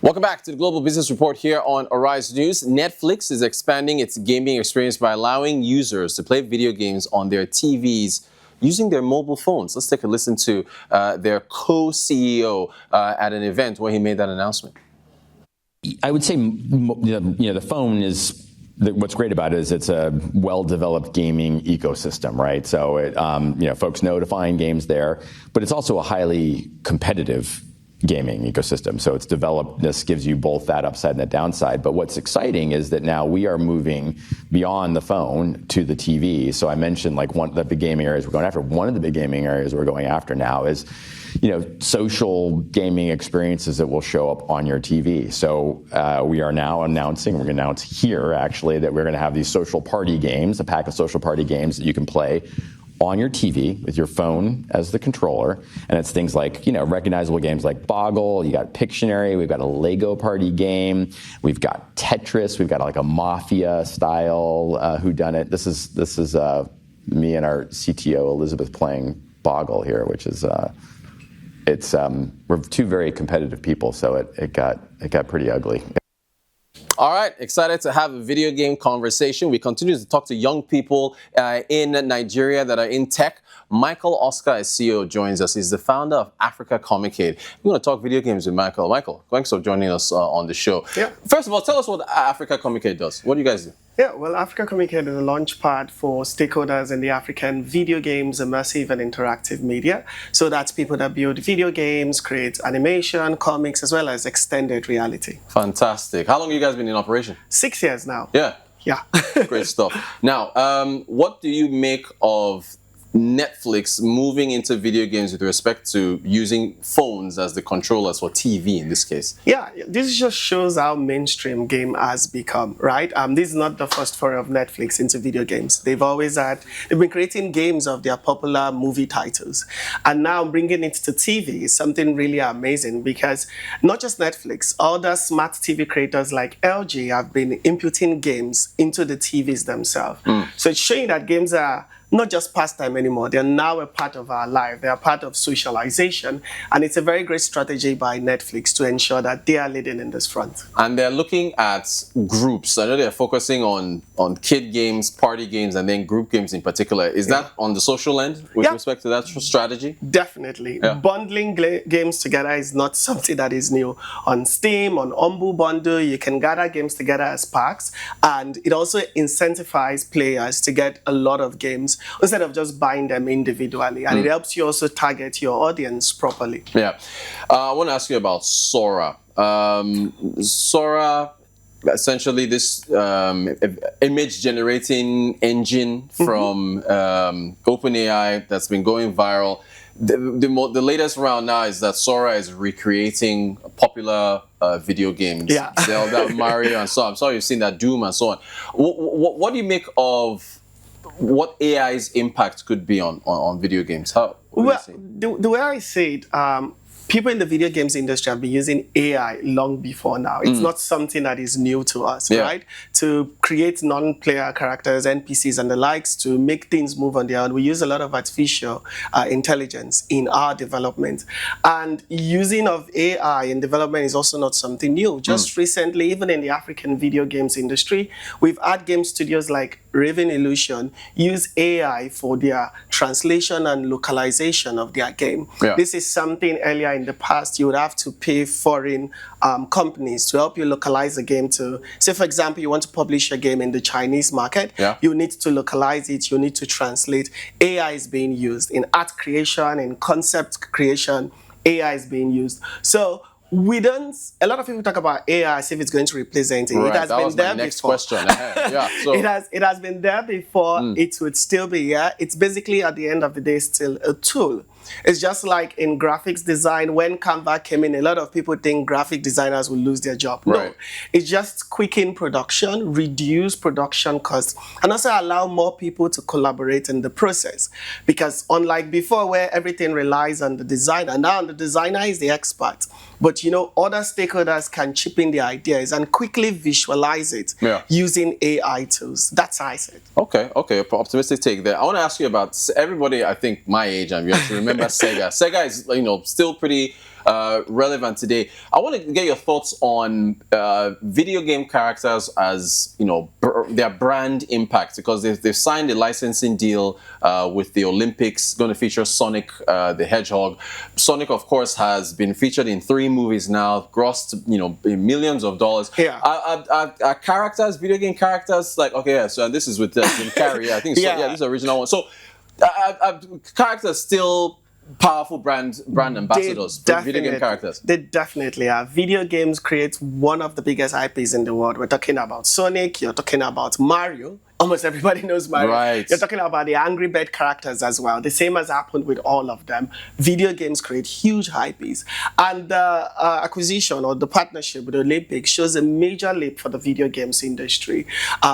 Welcome back to the Global Business Report here on Arise News. Netflix is expanding its gaming experience by allowing users to play video games on their TVs using their mobile phones. Let's take a listen to their co-CEO at an event where he made that announcement. I would say, the phone is, what's great about it is it's a well-developed gaming ecosystem, right? So, folks know to find games there, but it's also a highly competitive gaming ecosystem. So it's developed, this gives you both that upside and the downside. But what's exciting is that now we are moving beyond the phone to the TV. So I mentioned one of the big gaming areas we're going after. One of the big gaming areas we're going after now is, social gaming experiences that will show up on your TV. So we are now announcing, we're going to announce here actually, that we're going to have these social party games, a pack of social party games that you can play on your TV with your phone as the controller. And it's things like, recognizable games like Boggle, you got Pictionary, we've got a Lego party game, we've got Tetris, we've got a Mafia style whodunit. This is me and our CTO Elizabeth playing Boggle here, which is we're two very competitive people, so it got pretty ugly. All right, excited to have a video game conversation. We continue to talk to young people in Nigeria that are in tech. Michael Oscar Esio joins us. He's the founder of Africacomicade. We're going to talk video games with Michael. Michael, thanks for joining us on the show. Yeah. First of all, tell us what Africacomicade does. What do you guys do? Yeah, well, Africacomicade is a launch pad for stakeholders in the African video games, immersive and interactive media. So that's people that build video games, create animation, comics, as well as extended reality. Fantastic. How long have you guys been in operation? 6 years now. Yeah. Yeah. Great stuff. Now, what do you make of Netflix moving into video games with respect to using phones as the controllers for TV in this case? Yeah, this just shows how mainstream game has become, right? This is not the first foray of Netflix into video games. They've been creating games of their popular movie titles. And now bringing it to TV is something really amazing because not just Netflix, other smart TV creators like LG have been inputting games into the TVs themselves. So it's showing that games are not just pastime anymore. They're now a part of our life. They're part of socialization. And it's a very great strategy by Netflix to ensure that they are leading in this front. And they're looking at groups. I know they're focusing on kid games, party games, and then group games in particular. Is that on the social end with respect to that strategy? Definitely. Yeah. Bundling games together is not something that is new. On Steam, on Humble Bundle, you can gather games together as packs. And it also incentivizes players to get a lot of games instead of just buying them individually. And it helps you also target your audience properly. Yeah. I want to ask you about Sora. Sora, essentially this image generating engine from OpenAI that's been going viral. The latest round now is that Sora is recreating popular video games. Yeah. Zelda, Mario, and so on. I'm sorry you've seen that, Doom and so on. What do you make of what AI's impact could be on video games? The way I see it, people in the video games industry have been using AI long before now. It's not something that is new to us, right? To create non-player characters, NPCs and the likes, to make things move on their own. We use a lot of artificial intelligence in our development. And using of AI in development is also not something new. Just recently, even in the African video games industry, we've had game studios like Raven Illusion use AI for their translation and localization of their game. Yeah. This is something earlier in the past you would have to pay foreign companies to help you localize a game to, say for example, you want to publish a game in the Chinese market, you need to localize it, you need to translate. AI is being used in art creation, in concept creation, AI is being used. So a lot of people talk about AI as if it's going to replace anything. Right, it has that been was there my next before. question. So It has been there before. It would still be here. It's basically at the end of the day still a tool. It's just like in graphics design, when Canva came in, a lot of people think graphic designers will lose their job. Right. No, it's just quicken production, reduce production costs, and also allow more people to collaborate in the process. Because unlike before where everything relies on the designer, now the designer is the expert. But other stakeholders can chip in their ideas and quickly visualize it using AI tools. That's how I said. Okay, optimistic take there. I want to ask you about everybody, I think my age, and you have to remember remember Sega. Sega is, still pretty relevant today. I want to get your thoughts on video game characters as, their brand impact, because they've signed a licensing deal with the Olympics, going to feature Sonic the Hedgehog. Sonic, of course, has been featured in 3 movies now, grossed, millions of dollars. Yeah. Are characters, video game characters, like, okay, yeah, so this is with Jim Carrey, I think so. Yeah, this is the original one. So characters still powerful brand ambassadors for video game characters. They definitely are. Video games create one of the biggest IPs in the world. We're talking about Sonic, you're talking about Mario. Almost everybody knows Mario. Right. You're talking about the Angry Bird characters as well. The same has happened with all of them. Video games create huge IPs. And the acquisition or the partnership with the Olympics shows a major leap for the video games industry.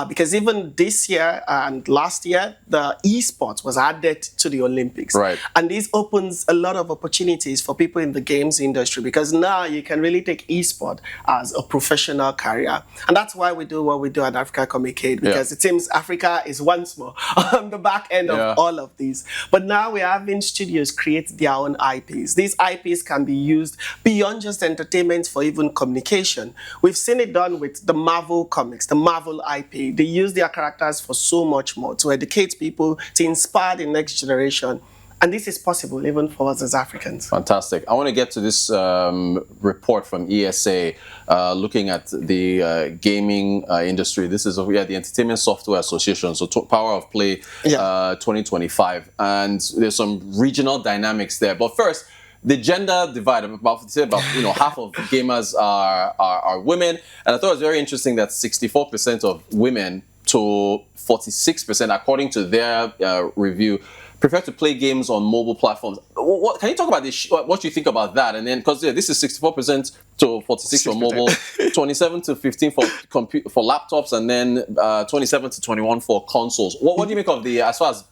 Because even this year and last year, the esports was added to the Olympics. Right. And this opens a lot of opportunities for people in the games industry, because now you can really take esport as a professional career. And that's why we do what we do at Africacomicade, because it seems Africa is once more on the back end of all of these. But now we're having studios create their own IPs. These IPs can be used beyond just entertainment for even communication. We've seen it done with the Marvel comics, the Marvel IP. They use their characters for so much more, to educate people, to inspire the next generation. And this is possible even for us as Africans. Fantastic. I want to get to this report from ESA looking at the gaming industry. This is the Entertainment Software Association, so Power of Play 2025. And there's some regional dynamics there. But first, the gender divide, about half of gamers are women. And I thought it was very interesting that 64% of women to 46%, according to their review, prefer to play games on mobile platforms. Can you talk about this? What you think about that? And then, because this is 64% to 46% for mobile, 27 to 15 for laptops, and then 27 to 21 for consoles. What do you make of the, as far as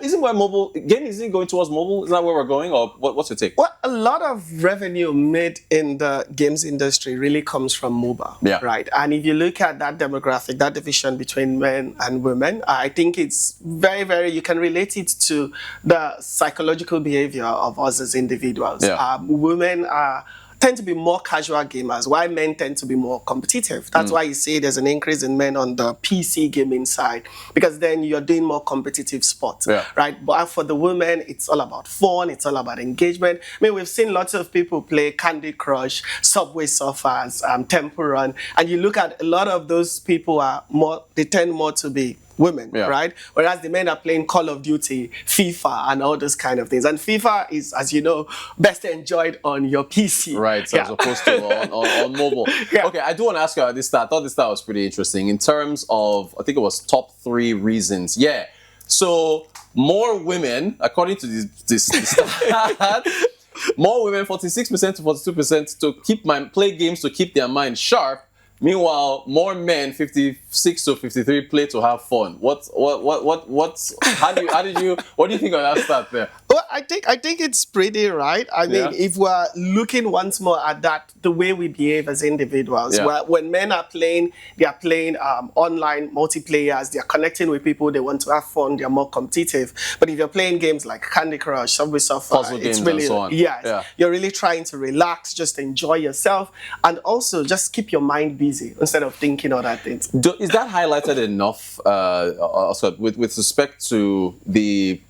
isn't where mobile gaming, isn't going towards mobile? Is that where we're going, or what's your take? Well, a lot of revenue made in the games industry really comes from mobile, right? And if you look at that demographic, that division between men and women, I think it's very, very, you can relate it to the psychological behavior of us as individuals. Women tend to be more casual gamers, while men tend to be more competitive. That's why you see there's an increase in men on the PC gaming side, because then you're doing more competitive sports, right? But for the women, it's all about fun, it's all about engagement. I mean, we've seen lots of people play Candy Crush, Subway Surfers, Temple Run, and you look at a lot of those people they tend more to be women, right? Whereas the men are playing Call of Duty, FIFA, and all those kind of things. And FIFA is, as you know, best enjoyed on your PC. Right, so as opposed to on mobile. Okay, I do want to ask you about this stat. I thought this stat was pretty interesting in terms of, I think it was top 3 reasons. So more women, according to this stat, more women, 46% to 42%, to play games to keep their mind sharp. Meanwhile, more men, 56 to 53, play to have fun. What do you think of that stat there? Well, I think it's pretty right. I mean, if we're looking once more at that, the way we behave as individuals, when men are playing, they are playing online multiplayers, they're connecting with people, they want to have fun, they're more competitive. But if you're playing games like Candy Crush, Subway Surfer, puzzle games really, and so on. You're really trying to relax, just enjoy yourself, and also just keep your mind busy instead of thinking other things. Is that highlighted enough also with respect to the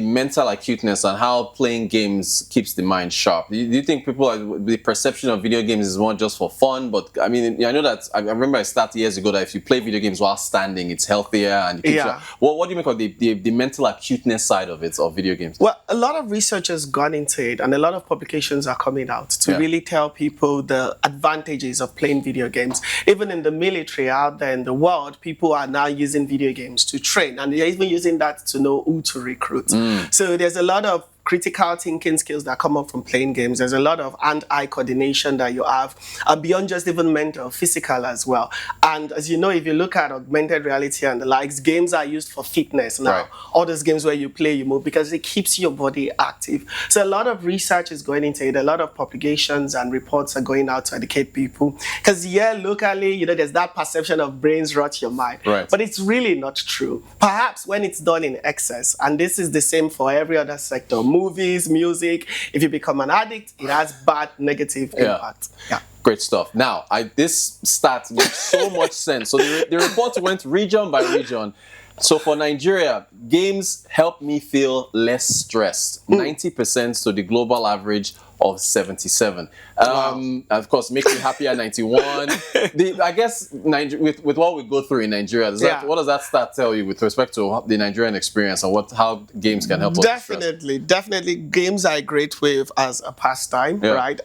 mental acuteness and how playing games keeps the mind sharp? Do you think the perception of video games is more just for fun? But I mean, I know that I remember I started years ago that if you play video games while standing, it's healthier and you keep what do you make of the mental acuteness side of it, of video games? Well, a lot of research has gone into it, and a lot of publications are coming out to really tell people the advantages of playing video games. Even in the military out there in the world, people are now using video games to train, and they're even using that to know who to recruit. So there's a lot of critical thinking skills that come up from playing games. There's a lot of hand-eye coordination that you have, beyond just even mental, physical as well. And as you know, if you look at augmented reality and the likes, games are used for fitness now. Right. All those games where you play, you move, because it keeps your body active. So a lot of research is going into it. A lot of publications and reports are going out to educate people. Because locally, there's that perception of brains rot your mind. Right. But it's really not true. Perhaps when it's done in excess, and this is the same for every other sector, movies, music. If you become an addict, it has bad, negative impact. Yeah. Great stuff. Now, this stat makes so much sense. So the report went region by region. So for Nigeria, games help me feel less stressed. 90% to the global average of 77. Of course, makes me happy at 91. I guess with what we go through in Nigeria, what does that stat tell you with respect to the Nigerian experience and how games can help us? Definitely, games are a great way as a pastime, right?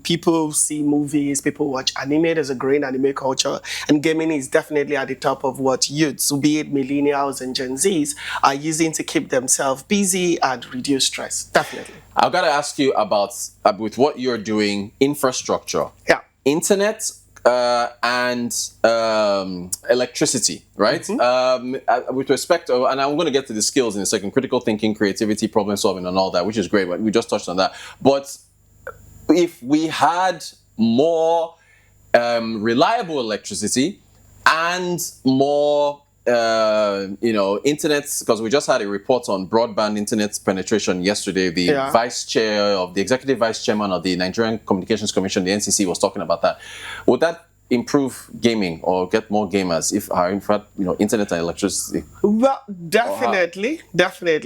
People see movies, people watch anime. There's a growing anime culture, and gaming is definitely at the top of what youths, be it millennials and Gen Zs, are using to keep themselves busy and reduce stress. Definitely. I've got to ask you about with what you're doing, infrastructure, internet, and electricity, right? With respect to, and I'm going to get to the skills in a second, critical thinking, creativity, problem solving, and all that, which is great. We just touched on that. But if we had more reliable electricity and more internet, because we just had a report on broadband internet penetration yesterday. The executive vice chairman of the Nigerian Communications Commission, the NCC, was talking about that. Would that improve gaming or get more gamers if our internet and electricity? Well, definitely.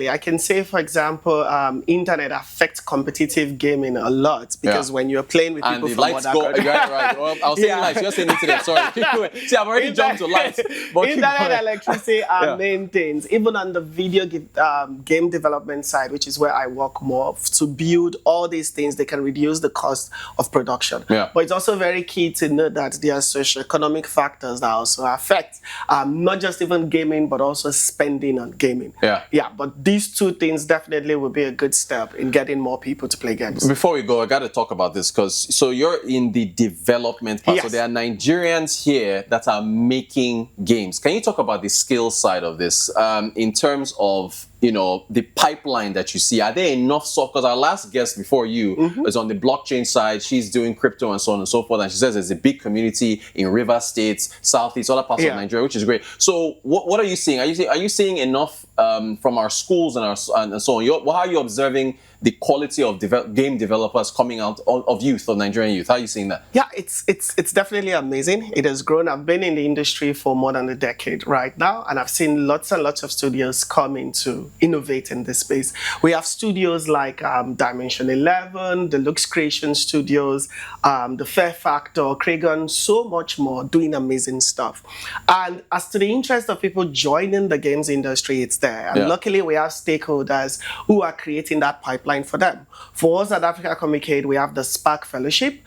I can say, for example, internet affects competitive gaming a lot because when you're playing with people from other countries. Right. Well, I was saying lights, you're saying internet. Sorry, keep going. See, I've already jumped to lights. But internet and electricity are main things. Even on the video game development side, which is where I work more, to build all these things, they can reduce the cost of production. But it's also very key to know that there are socioeconomic factors that also affect not just even gaming, but also spending on gaming. But these two things definitely will be a good step in getting more people to play games. Before we go, I got to talk about this because you're in the development part. So there are Nigerians here that are making games. Can you talk about the skill side of this in terms of the pipeline that you see? Are there enough software? Because our last guest before you was on the blockchain side. She's doing crypto and so on and so forth. And she says there's a big community in River States, Southeast, other parts of Nigeria, which is great. So what are you seeing? Are you seeing enough from our schools and so on? How are you observing the quality of game developers coming out of Nigerian youth? How are you seeing that? Yeah, it's definitely amazing. It has grown. I've been in the industry for more than a decade right now, and I've seen lots and lots of studios coming to innovate in this space. We have studios like Dimension 11, the Lux Creation Studios, the Fair Factor, Kragon, so much more, doing amazing stuff. And as to the interest of people joining the games industry, it's there. And luckily, we have stakeholders who are creating that pipeline for them. For us at Africacomicade, we have the Spark Fellowship.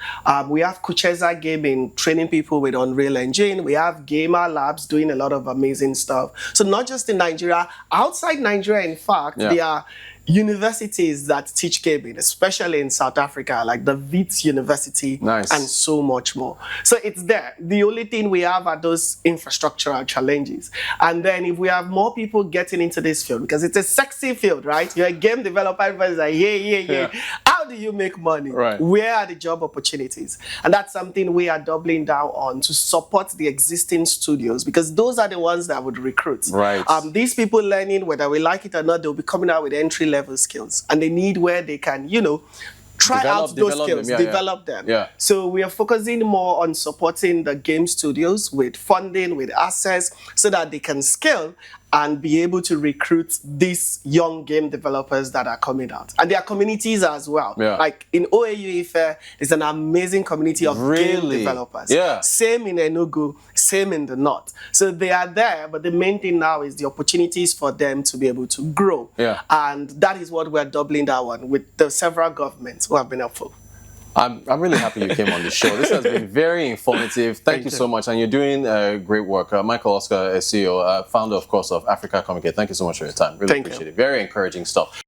We have Kucheza Gaming training people with Unreal Engine. We have Gamer Labs doing a lot of amazing stuff. So not just in Nigeria, outside Nigeria, in fact, there are universities that teach gaming, especially in South Africa, like the Wits University and so much more. So it's there. The only thing we have are those infrastructural challenges. And then if we have more people getting into this field, because it's a sexy field, right? You're a game developer, everybody's like, How do you make money? Where are the job opportunities? And that's something we are doubling down on to support the existing studios, because those are the ones that would recruit. These people learning, whether we like it or not, they'll be coming out with entry-level skills, and they need where they can, try out those skills, develop them. So we are focusing more on supporting the game studios with funding, with access, so that they can scale and be able to recruit these young game developers that are coming out. And there are communities as well. Like in OAU Ife, there's an amazing community of game developers. Same in Enugu, same in the north. So they are there, but the main thing now is the opportunities for them to be able to grow. And that is what we're doubling down on with the several governments who have been helpful. I'm really happy you came on the show. This has been very informative. Thank you so much. And you're doing great work. Michael Oscar, Esio, founder, of course, of Africacomicade. Thank you so much for your time. Really appreciate it. Very encouraging stuff.